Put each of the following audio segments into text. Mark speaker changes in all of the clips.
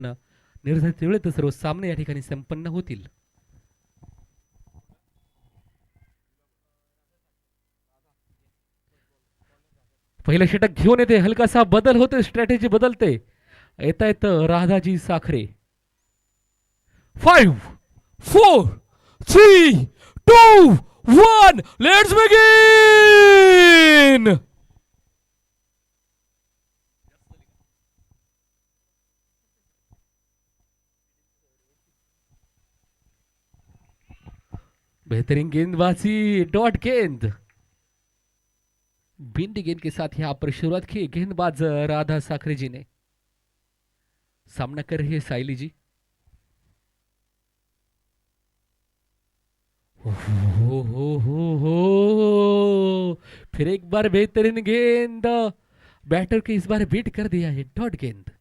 Speaker 1: निर्धारित वेळेत सर्व सामने या ठिकाणी संपन्न होतील. पहिलं षटक घेऊन येते, हलकासा बदल होते, स्ट्रॅटेजी बदलते. येता येतं राधाजी साखरे. 5 4 3 2 1 let's begin. बेहतरीन गेंदबाजी, डॉट गेंद. बिंदी गेंद के साथ यहां पर शुरुआत की गेंदबाज राधा साखरे जी ने. सामना कर रही है साइली जी. हो फिर एक बार बेहतरीन गेंद, बैटर के इस बार बीट कर दिया है. डॉट गेंद.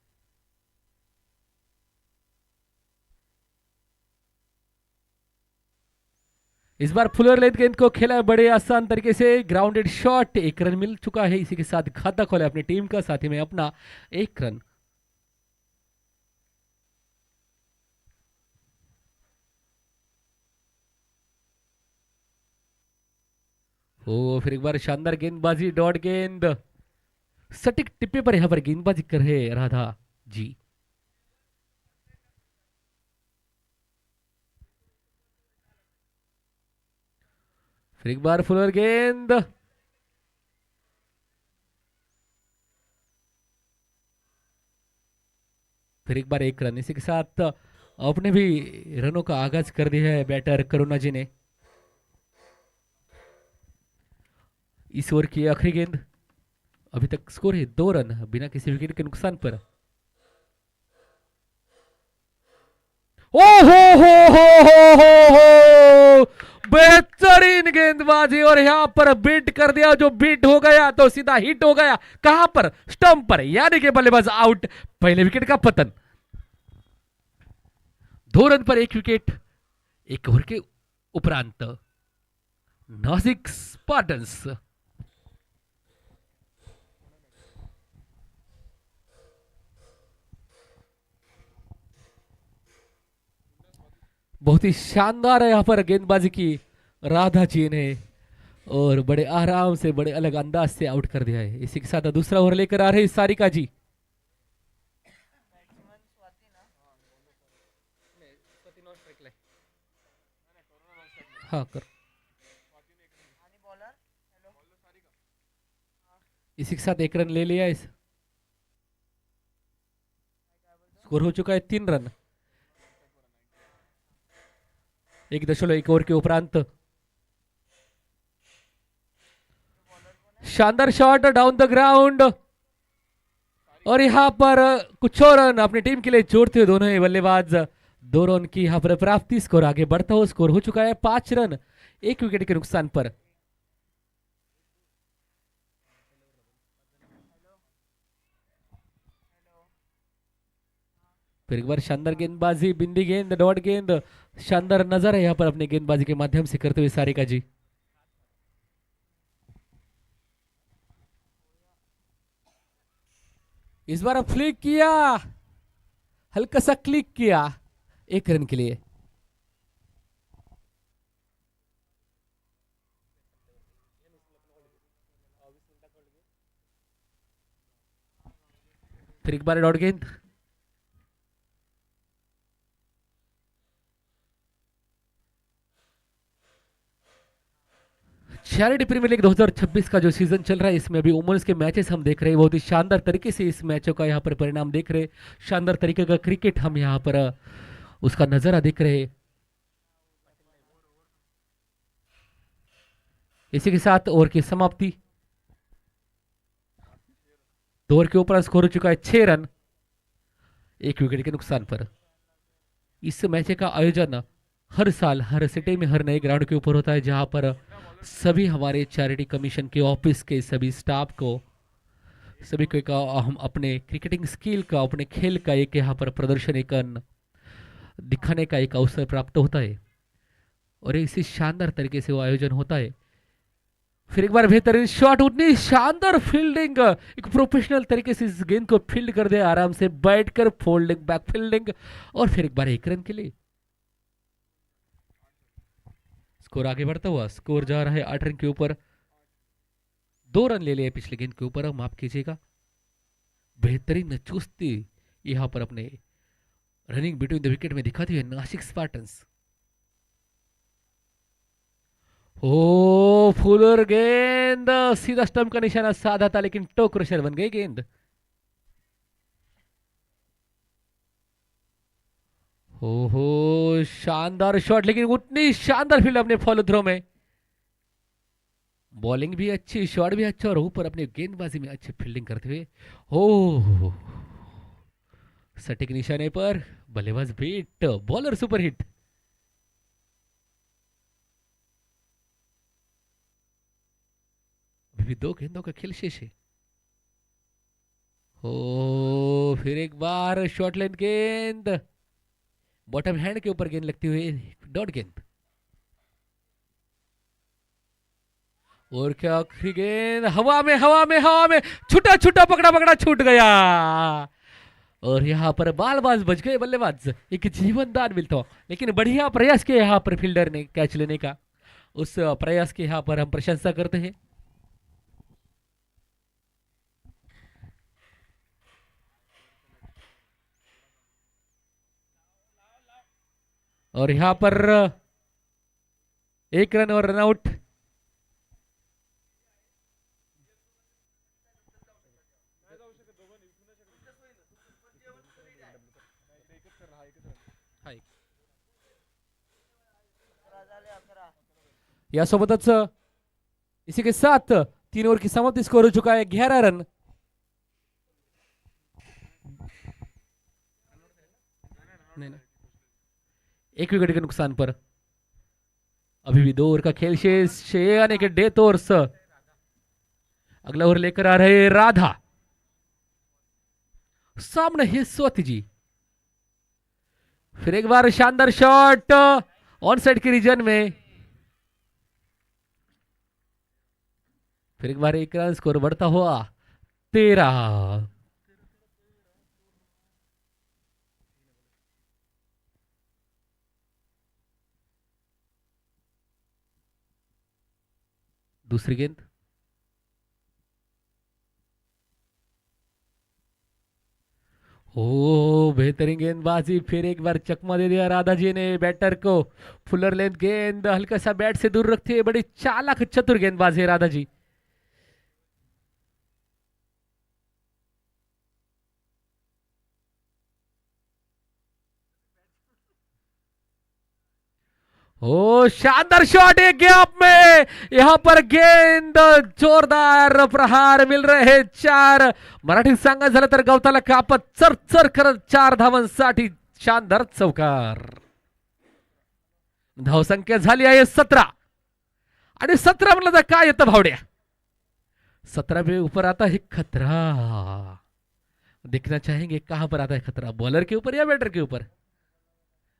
Speaker 1: इस बार फुलर लेंथ गेंद को खेला बड़े आसान तरीके से. ग्राउंडेड शॉट, 1 रन मिल चुका है. इसी के साथ खाता खोला अपनी टीम का, साथ ही में अपना 1 रन. ओ फिर एक बार शानदार गेंदबाजी, डॉट गेंद. सटीक टिप्पे पर यहां पर गेंदबाजी कर रहे राधा जी. फिर एक बार फुलर गेंद. फिर एक बार 1 रन. इसी के साथ अपने भी रनों का आगाज कर दिया है बैटर करुणा जी ने. इस ओवर की आखिरी गेंद. अभी तक स्कोर है 2 रन बिना किसी विकेट के नुकसान पर. ओ हो बेहतरीन गेंदबाजी, और यहां पर बीट कर दिया. जो बीट हो गया तो सीधा हिट हो गया. कहां पर? स्टंप पर. यानी कि बल्लेबाज आउट. पहले विकेट का पतन. 2 रन पर 1 विकेट. 1 ओवर के उपरांत नासिक स्पार्टन्स बहुत ही शानदार है यहां पर गेंदबाजी की राधा जी ने, और बड़े आराम से, बड़े अलग अंदाज से आउट कर दिया है. इसी के साथ दूसरा ओवर लेकर आ रहे सारिका जी. हाँ कर. इसी के साथ 1 रन ले लिया. इस स्कोर हो चुका है 3 रन. 1.1 ओवर के उपरांत शानदार शॉट डाउन द ग्राउंड, और यहां पर कुछ और रन अपनी टीम के लिए जोड़ते हुए दोनों ही बल्लेबाज 2 रन की यहां पर प्राप्ति. स्कोर आगे बढ़ता हुआ स्कोर हो चुका है 5 रन 1 विकेट के नुकसान पर. फिर एक बार शानदार गेंदबाजी, बिंदी गेंद, डॉट गेंद. शानदार नजर है यहां पर अपने गेंदबाजी के माध्यम से करते हुए सारिका जी. इस बार फ्लिक किया, हल्का सा क्लिक किया 1 रन के लिए. फिर एक बार डॉट गेंद. चैरिटी प्रीमियर लीग 2026 का जो सीजन चल रहा है, इसमें अभी वुमेन्स के मैचेस हम देख रहे हैं. बहुत ही शानदार तरीके से इस मैचों का यहाँ पर परिणाम देख रहे हैं. शानदार तरीके का क्रिकेट हम यहाँ पर उसका नजारा देख रहे हैं. इसी के साथ ओवर की समाप्ति. 2 ओवर के ऊपर स्कोर हो चुका है 6 रन 1 विकेट के नुकसान पर. इस मैच का आयोजन हर साल हर सिटी में हर नए ग्राउंड के ऊपर होता है, जहां पर सभी हमारे चैरिटी कमीशन के ऑफिस के सभी स्टाफ को, सभी को का हम अपने क्रिकेटिंग स्किल का, अपने खेल का एक यहाँ पर प्रदर्शन एक दिखाने का एक अवसर प्राप्त होता है, और इसी शानदार तरीके से वो आयोजन होता है. फिर एक बार बेहतरीन शॉट, उतनी शानदार फील्डिंग, एक प्रोफेशनल तरीके से इस गेंद को फील्ड कर दिया आराम से बैठकर, फोल्डिंग बैक फील्डिंग, और फिर एक बार 1 रन के लिए स्कोर आगे बढ़ता हुआ। स्कोर जा रहा है 8 रन के ऊपर। 2 रन ले लिए पिछले गेंद के ऊपर, माफ कीजिएगा। बेहतरीन चुस्ती यहां पर अपने रनिंग बिटवीन द विकेट में दिखाती है नासिक स्पार्टन्स। ओ फुलर गेंद, सीधा स्टंप का निशाना साधा था, लेकिन टो क्रशर बन गई गेंद। ओहो शानदार शॉट, लेकिन उतनी शानदार फील्ड अपने फॉलो थ्रो में। बॉलिंग भी अच्छी, शॉट भी अच्छा, और ऊपर अपने गेंदबाजी में अच्छी फील्डिंग करते हुए। ओह सटीक निशाने पर, बल्लेबाज बीट, बॉलर सुपर हिट। अभी 2 गेंदों का खेल शेष है। ओ फिर एक बार शॉर्ट लेंथ गेंद, बॉटम हैंड के ऊपर गेंद लगती हुई, डॉट गेंद। और क्या आखिरी गेंद, हवा में हवा में हवा में, छुटा छुटा पकड़ा पकड़ा छूट गया, और यहाँ पर बालबाज बच गए बल्लेबाज, एक जीवनदान मिलता। लेकिन बढ़िया प्रयास किया यहाँ पर फील्डर ने कैच लेने का, उस प्रयास की यहाँ पर हम प्रशंसा करते हैं। और यहां पर 1 रन और रनआउट। यासोबतच इसी के साथ 3 ओवर की समाप्ति, स्कोर हो चुका है 11 रन। नहीं, 1 विकेट के नुकसान पर अभी भी 2 ओवर का खेल शेष, यानी कि डेथ ओवर्स। अगला ओवर लेकर आ रहे राधा, सामने है स्वाति जी। फिर एक बार शानदार शॉट ऑन साइड के रीजन में, फिर एक बार 1 रन, स्कोर बढ़ता हुआ 13। दूसरी गेंद, ओ बेहतरीन गेंदबाजी, फिर एक बार चकमा दे दिया राधा जी ने बैटर को। फुलर लेंथ गेंद, हल्का सा बैट से दूर रखते हैं, बड़ी चालाक चतुर गेंदबाज है राधा जी। ओ शानदार शॉट, एक गैप में यहां पर गेंद, जोरदार प्रहार मिल रहे हैं 4। मराठी सांगायचं झालं तर गवताला कापत चर चर करत 4 धावांसाठी शानदार चौकार। धावसंख्या झाली आहे 17, आणि 17 म्हणलं तर काय येतं भावड्या, 17 पे ऊपर आता है खतरा। देखना चाहेंगे कहां पर आता है खतरा, बॉलर के ऊपर या बैटर के ऊपर।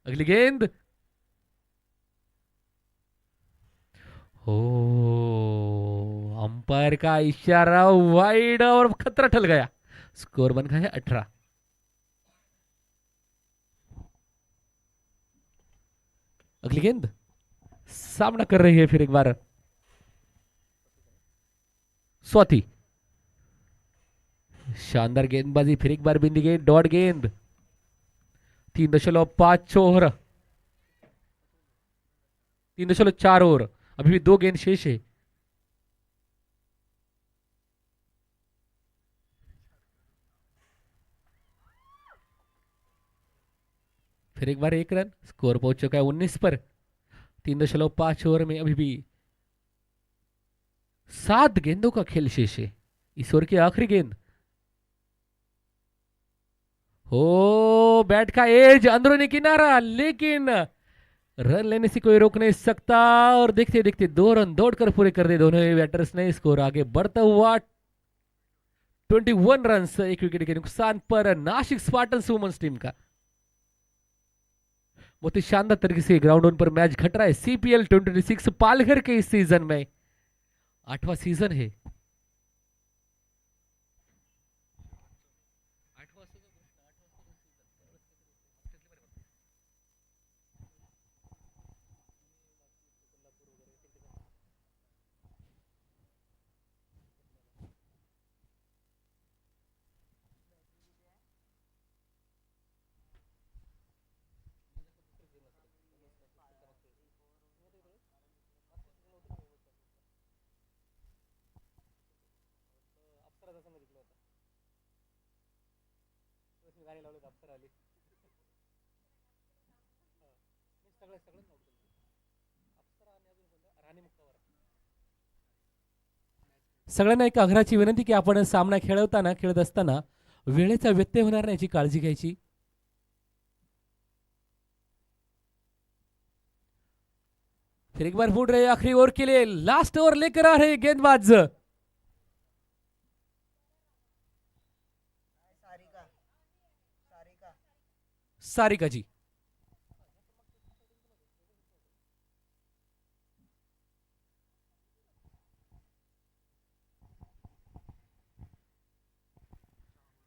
Speaker 1: अगली गेंद, हो अंपायर का इशारा, वाइड, और खतरा टल गया, स्कोर बन गया 18। अगली गेंद, सामना कर रही है फिर एक बार स्वाति। शानदार गेंदबाजी, फिर एक बार बिंदी गेंद, डॉट गेंद। 3.5 ओवर, 3.4 ओवर, अभी भी 2 गेंद शेष है। फिर एक बार 1 रन, स्कोर पहुंच चुका है 19 पर। 3.5 ओवर में अभी भी 7 गेंदों का खेल शेष है। इस ओवर की आखिरी गेंद, हो बैट का एज, अंदरूनी किनारा, लेकिन रन लेने से कोई रोक नहीं सकता, और देखते देखते 2 रन दौड़कर पूरे कर दिए दोनों बैटर्स ने। स्कोर आगे बढ़ता हुआ 21 रन, 1 विकेट के नुकसान पर नासिक स्पार्टन्स वुमेन्स टीम का बहुत ही शानदार तरीके से ग्राउंड वन पर मैच घट रहा है। CPL 2026 पालघर के इस सीजन में 8वां सीजन है। सगळ्यांना एक आग्रहाची विनंती की आपण सामना खेळत असताना वेळेचा व्यत्यय होणार नाही याची काळजी घ्यायची। फिर एक बार फूट रहे आखिरी ओवर के लिए, लास्ट ओवर लेकर आ रहे गेंदबाज सारिका जी।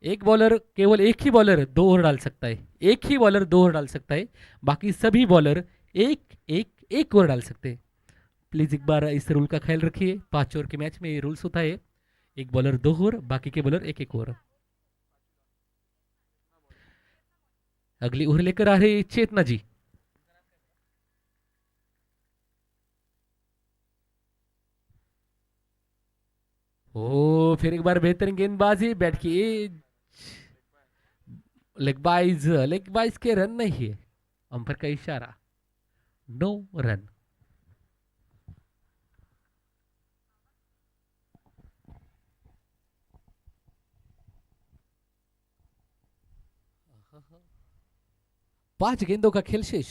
Speaker 1: एक बॉलर, केवल एक ही बॉलर 2 ओवर डाल सकता है, एक ही बॉलर 2 ओवर डाल सकता है, बाकी सभी बॉलर एक ओवर डाल सकते हैं। प्लीज एक बार इस रूल का ख्याल रखिए। 5 ओवर के मैच में ये रूल्स होता है, एक बॉलर 2 ओवर, बाकी के बॉलर एक ओवर। अगली ओवर लेकर आ रहे चेतना जी। ओ फिर एक बार बेहतरीन गेंदबाजी, बैट की एज, लेग बाइज के रन नहीं है, अंपायर का इशारा, नो रन। पांच गेंदों का खेल शेष।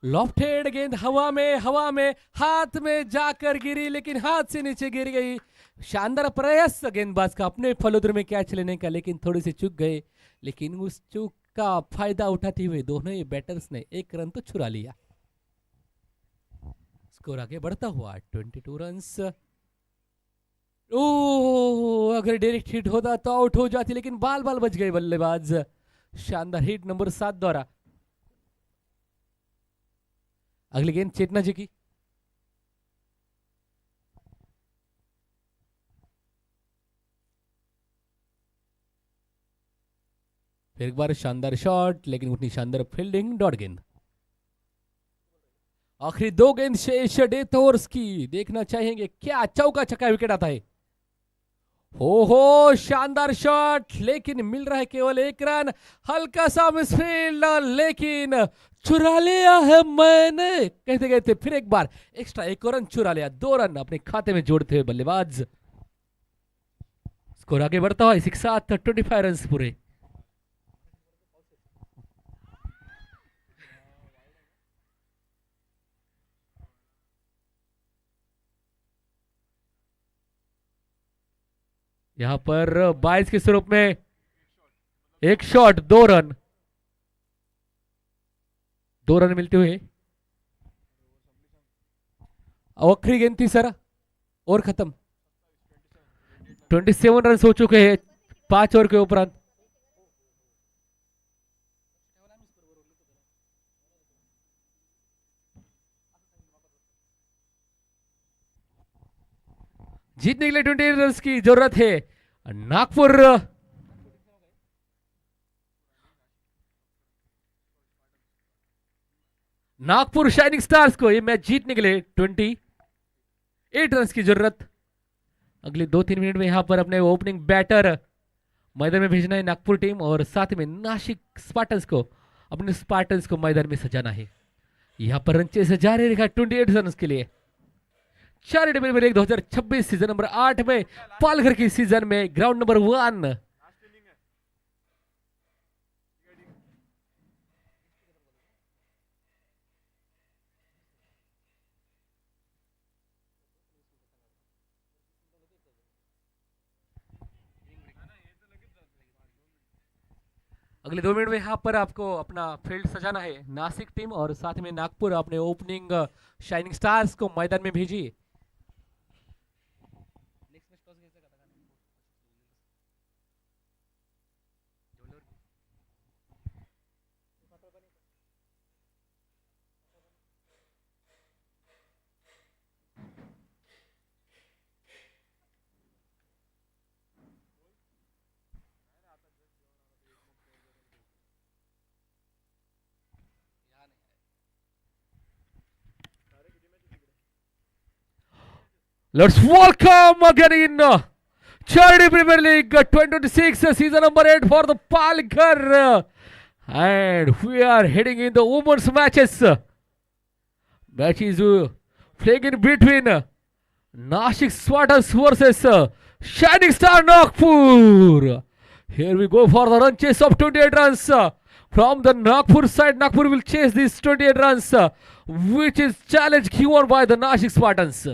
Speaker 1: लॉफ्टेड गेंद हवा में हाथ में जाकर गिरी, लेकिन हाथ से नीचे गिर गई। शानदार प्रयास गेंदबाज का अपने फलोद्र में कैच लेने का, लेकिन थोड़ी सी चूक गए, लेकिन उस चूक का फायदा उठाते हुए दोनों ही बैटर्स ने 1 रन तो चुरा लिया। स्कोर आगे बढ़ता हुआ 22 रन्स। ओह अगर डायरेक्ट हिट होता तो आउट हो जाती, लेकिन बाल बच गए बल्लेबाज। शानदार हिट नंबर 7 द्वारा। अगली गेंद चेतना जी की। फिर एक बार शानदार शॉट, लेकिन उतनी शानदार फील्डिंग, डॉट गेंद। आखिरी 2 गेंद शेष डेथ ओवर्स की, देखना चाहेंगे क्या चौका छक्का विकेट आता है। हो शानदार शॉट, लेकिन मिल रहा है केवल 1 रन। हल्का सा मिसफील्ड, लेकिन चुरा लिया है मैंने, कहते कहते फिर एक बार एक्स्ट्रा 1 रन चुरा लिया। 2 रन अपने खाते में जोड़ते हुए बल्लेबाज। स्कोर आगे बढ़ता है 6 साथ 25 रन पूरे। यहां पर 22 के स्वरूप में एक शॉट, 2 रन, 2 रन मिलते हुए। आखिरी गेंद थी सर, और खत्म। 27 रन हो चुके हैं 5 ओवर के उपरांत। जीतने के लिए 28 रन की जरूरत है। नागपुर शाइनिंग स्टार्स को ये मैच जीतने के लिए 28 रन की जरूरत। अगले 2-3 मिनट में यहां पर अपने ओपनिंग बैटर मैदान में भेजना है नागपुर टीम, और साथ में नासिक स्पार्टन्स को मैदान में सजाना है। यहां पर रन चेस जारी रखा 28 रन के लिए। 4 प्रीमियर लीग 2026 सीजन नंबर 8 में, पालघर की सीजन में ग्राउंड नंबर 1। अगले 2 मिनट में यहाँ पर आपको अपना फील्ड सजाना है नासिक टीम, और साथ में नागपुर अपने ओपनिंग शाइनिंग स्टार्स को मैदान में भेजिए। Let's welcome again in Charity Premier League 2026 season number 8 for the Palghar. And we are heading in the women's matches. Match is playing in between Nashik Spartans versus Shining Star Nagpur. Here we go for the run chase of 28 runs. From the Nagpur side, Nagpur will chase these 28 runs, which is challenge given by the Nashik Spartans.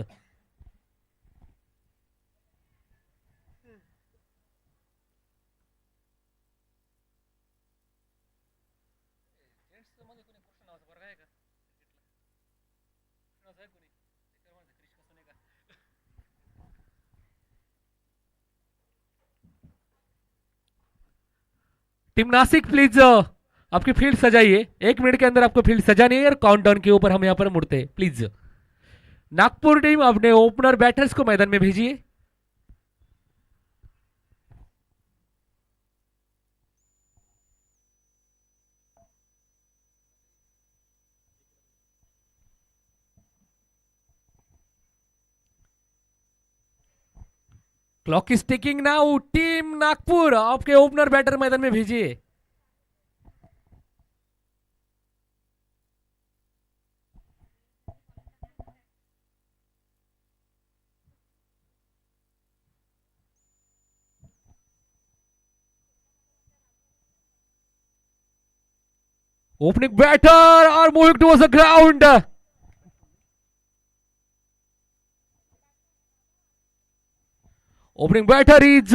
Speaker 1: Team Nashik please आपकी field सजाइए। 1 minute के अंदर आपको field सजानी है और countdown के ऊपर हम यहाँ पर मुड़ते हैं। प्लीज नागपुर टीम अपने ओपनर बैटर्स को मैदान में भेजिए। Clock is ticking now. Team Nagpur आपके ओपनर बैटर मैदान में भेजिए। Opening batter are moving towards the ground. Opening batter is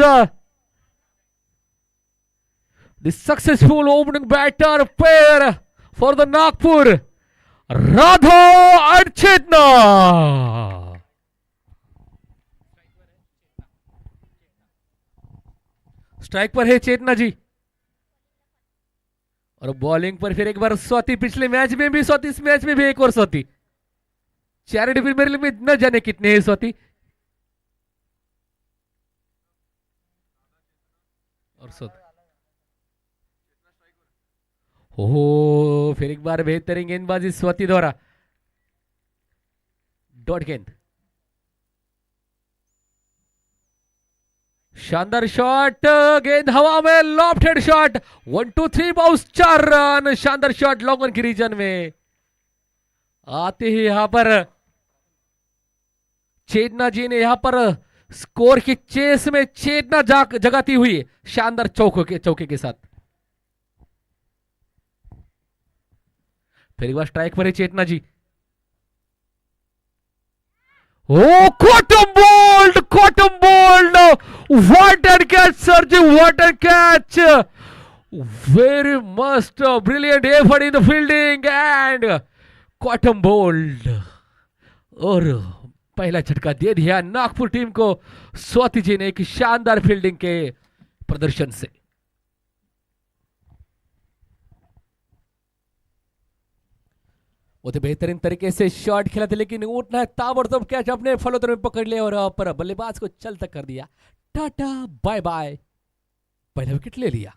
Speaker 1: the successful opening batter pair for the Nagpur, Radha and Chetna. Strike पर है चेतना जी और बॉलिंग पर फिर एक बार स्वाति। पिछले मैच में भी स्वाति, इस मैच में भी एक और स्वाति। चैरिटी प्रीमियर लीग में न जाने कितने हैं स्वाति। ओहो, फिर एक बार बेहतरीन गेंदबाजी स्वाति द्वारा। डॉट गेंद, शानदार शॉट, गेंद हवा में, लॉफ्टेड शॉट। 1 2 3 bounce, 4 run. शानदार शॉट लॉन्ग ऑन की रीजन में आते ही यहां पर चेतना जी ने यहां पर स्कोर की चेस में चेतना जगाती हुई शानदार चौके के साथ। फिर एक बार स्ट्राइक पर है चेतना जी। Oh, caught him bold. What a catch, Sergi, what a catch. Very must brilliant effort in the fielding and caught him bold. और पहला झटका दे दिया नागपुर टीम को स्वाति जी ने एक शानदार फील्डिंग के प्रदर्शन से। वो तो बेहतरीन तरीके से शॉट खेला था, लेकिन उठना है ताबड़तोड़ कैच अपने फलोतर में पकड़ लिया और पर बल्लेबाज को चलता कर दिया। टाटा बाय बाय, पहला विकेट ले लिया।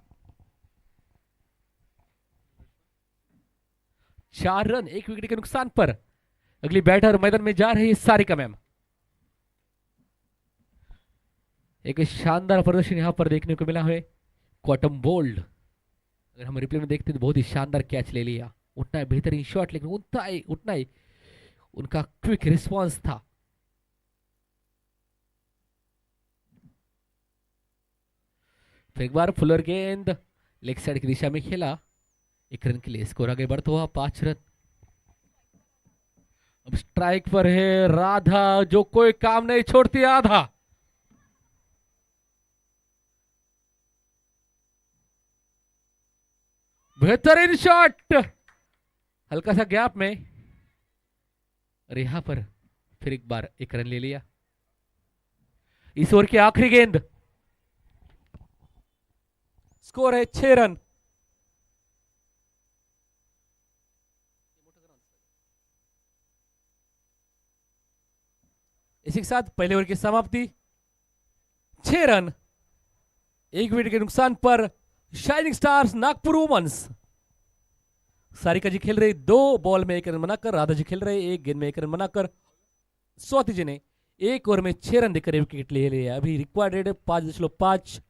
Speaker 1: 4 रन 1 विकेट के नुकसान पर अगली बैटर मैदान में जा रही है सारिका मैम। एक शानदार प्रदर्शन यहां पर देखने को मिला है। कॉटम बोल्ड, अगर हम रिप्ले में देखते तो बहुत ही शानदार कैच ले लिया। उतना ही बेहतरीन शॉट, लेकिन उतना ही उनका क्विक रिस्पांस था। फिर एक बार फुलर गेंद लेग साइड की दिशा में खेला। 1 रन के लिए स्कोर आगे बढ़ता हुआ 5 रन। अब स्ट्राइक पर है राधा, जो कोई काम नहीं छोड़ती आधा। बेहतरीन शॉट, हल्का सा गैप में, और यहां पर फिर एक बार 1 रन ले लिया। इस ओवर की आखिरी गेंद, स्कोर है 6 रन। इसी के साथ पहले ओवर की समाप्ति। 6 रन 1 विकेट के नुकसान पर shining stars Nagpur women's. Sarika ji खेल रहे 2 बॉल में 1 रन बनाकर, राधा जी खेल रहे 1 गेंद में 1 रन बनाकर, स्वाति जी ने एक ओवर में 6 रन देकर विकेट ले लिया। अभी रिक्वायर्ड 5.5।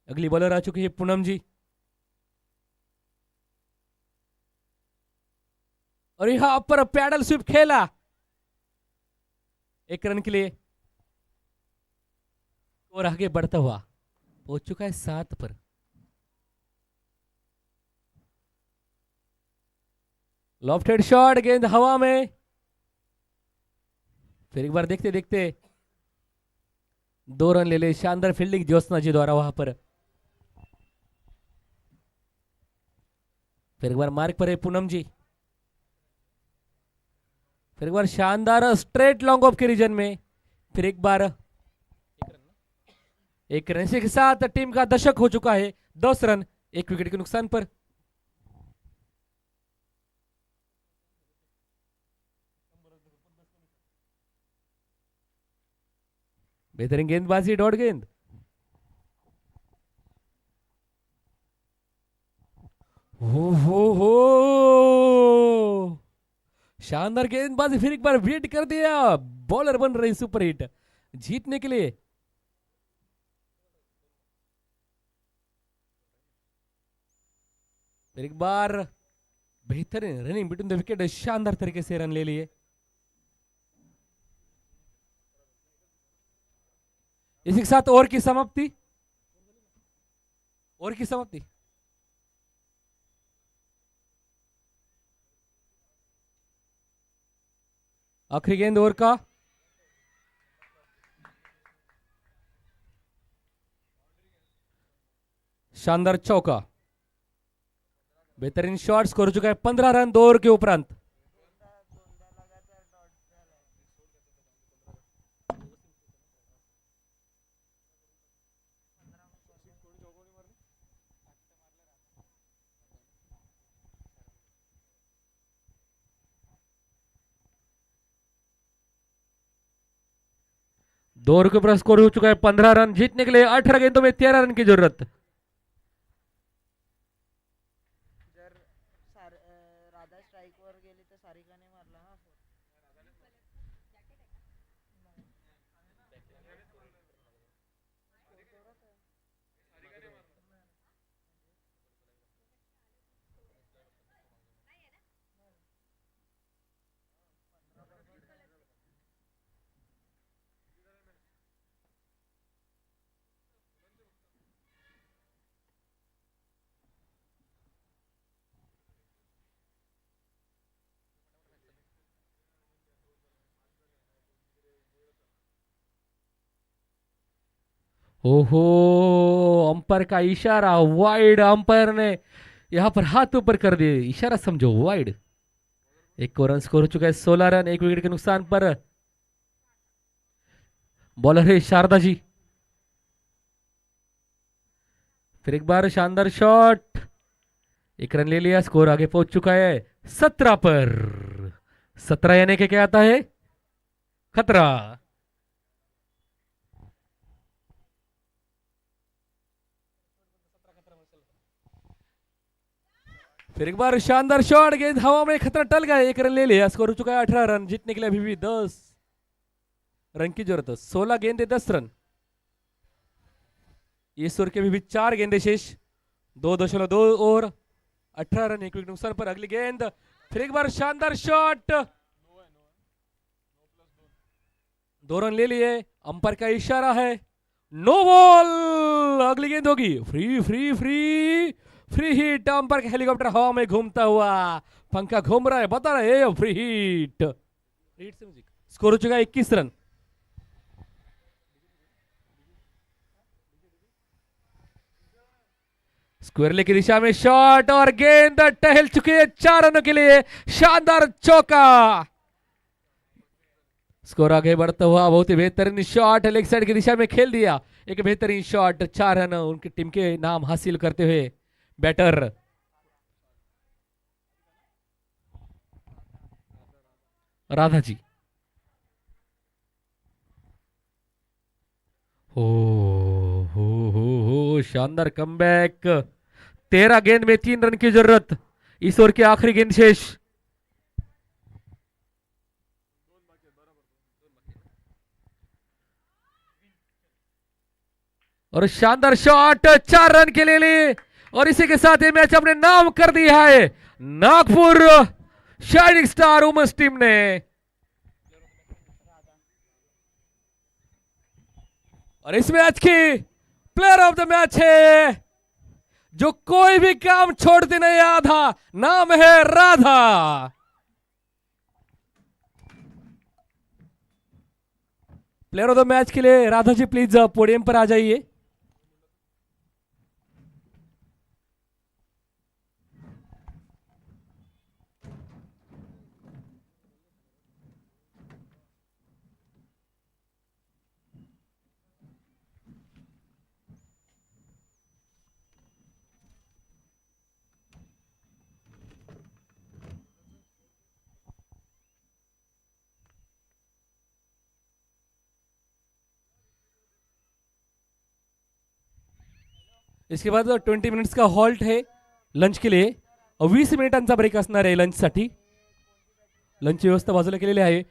Speaker 1: अगली बॉलर आ चुकी है पूनम जी, और यहां पर पैडल स्वीप खेला 1 रन के लिए, और आगे बढ़ता हुआ पहुंच चुका है 7 पर। लॉफ्टेड शॉट, गेंद हवा में। फिर एक बार देखते देखते 2 रन ले ले। शानदार फील्डिंग ज्योत्सना जी द्वारा वहां पर। फिर एक बार मार्क पर है पूनम जी। फिर एक बार शानदार स्ट्रेट लॉन्ग ऑफ के रीजन में। फिर एक बार 1 रन के साथ टीम का दशक हो चुका है 10 रन 1 विकेट के नुकसान पर। बेहतरीन गेंदबाजी, डॉट गेंद। हो शानदार गेंदबाजी, फिर एक बार वेट कर दिया। बॉलर बन रही सुपर हिट जीतने के लिए। फिर एक बार बेहतरीन रनिंग बिटवीन द विकेट, शानदार तरीके से रन ले लिए। इसी के साथ ओवर की समाप्ति। ओवर की समाप्ति। आखिरी गेंद ओवर का। शानदार चौका, बेहतरीन शॉट। स्कोर हो चुका है 15 रन 2 ओवर के उपरांत। दो ओवर के ऊपर स्कोर हो चुका है 15 रन। जीतने के लिए 18 गेंदों में 13 रन की जरूरत। ओहो, अंपायर का इशारा वाइड। अंपायर ने यहां पर हाथ ऊपर कर दिए, इशारा समझो वाइड। 1 रन स्कोर हो चुका है 16 रन 1 विकेट के नुकसान पर। बॉलर है शारदा जी। फिर एक बार शानदार शॉट, 1 रन ले लिया। स्कोर आगे पहुंच चुका है 17 पर। 17 यानी कि क्या आता है? खतरा। फिर एक बार शानदार शॉट, गेंद हवा में, खतरा टल गया। 1 रन ले लिया। स्कोर हो चुका है 18 रन। जीतने के लिए अभी भी 10 रन की जरूरत है। 16 गेंदे 10 रन। इस ओवर के अभी भी 4 गेंदे शेष। 2.2 ओवर 18 रन 1 विकेट नुकसान पर। अगली गेंद, फिर एक बार शानदार शॉट, 2 रन ले लिए। अंपायर का इशारा है नो बॉल। अगली गेंद होगी free free free free hit. Umpire का हेलीकॉप्टर हवा में घूमता हुआ, पंखा घूम रहा है, बता रहा है फ्री हिट। स्कोर हो चुका है 21 रन। स्क्वायरले की दिशा में शॉट, और गेंद टहल चुकी है 4 रनों के लिए। शानदार चौका। स्कोर आगे बढ़ता हुआ, बहुत ही बेहतरीन शॉट लेग साइड की दिशा में खेल दिया। एक बेहतरीन शॉट, 4 रन उनकी टीम के नाम हासिल करते हुए बैटर राधा जी। हो शानदार कमबैक। 13 गेंद में 3 रन की जरूरत। इस ओवर की आखिरी गेंद शेष। और शानदार शॉट, 4 रन के लिए और इसी के साथ ये मैच अपने नाम कर दिया है Nagpur shining star women's team ने। और इस मैच की प्लेयर ऑफ द मैच है जो कोई भी काम छोड़ती नहीं आधा, नाम है Radha. Player of the match के लिए राधा जी प्लीज पोडियम पर आ जाइए। इसके बाद 20 मिनिट्स का हॉल्ट है लंच के लिए और 20 मिनिटांचा ब्रेक असणार आहे लंचसाठी। लंच व्यवस्था बाजूला केलेली आहे।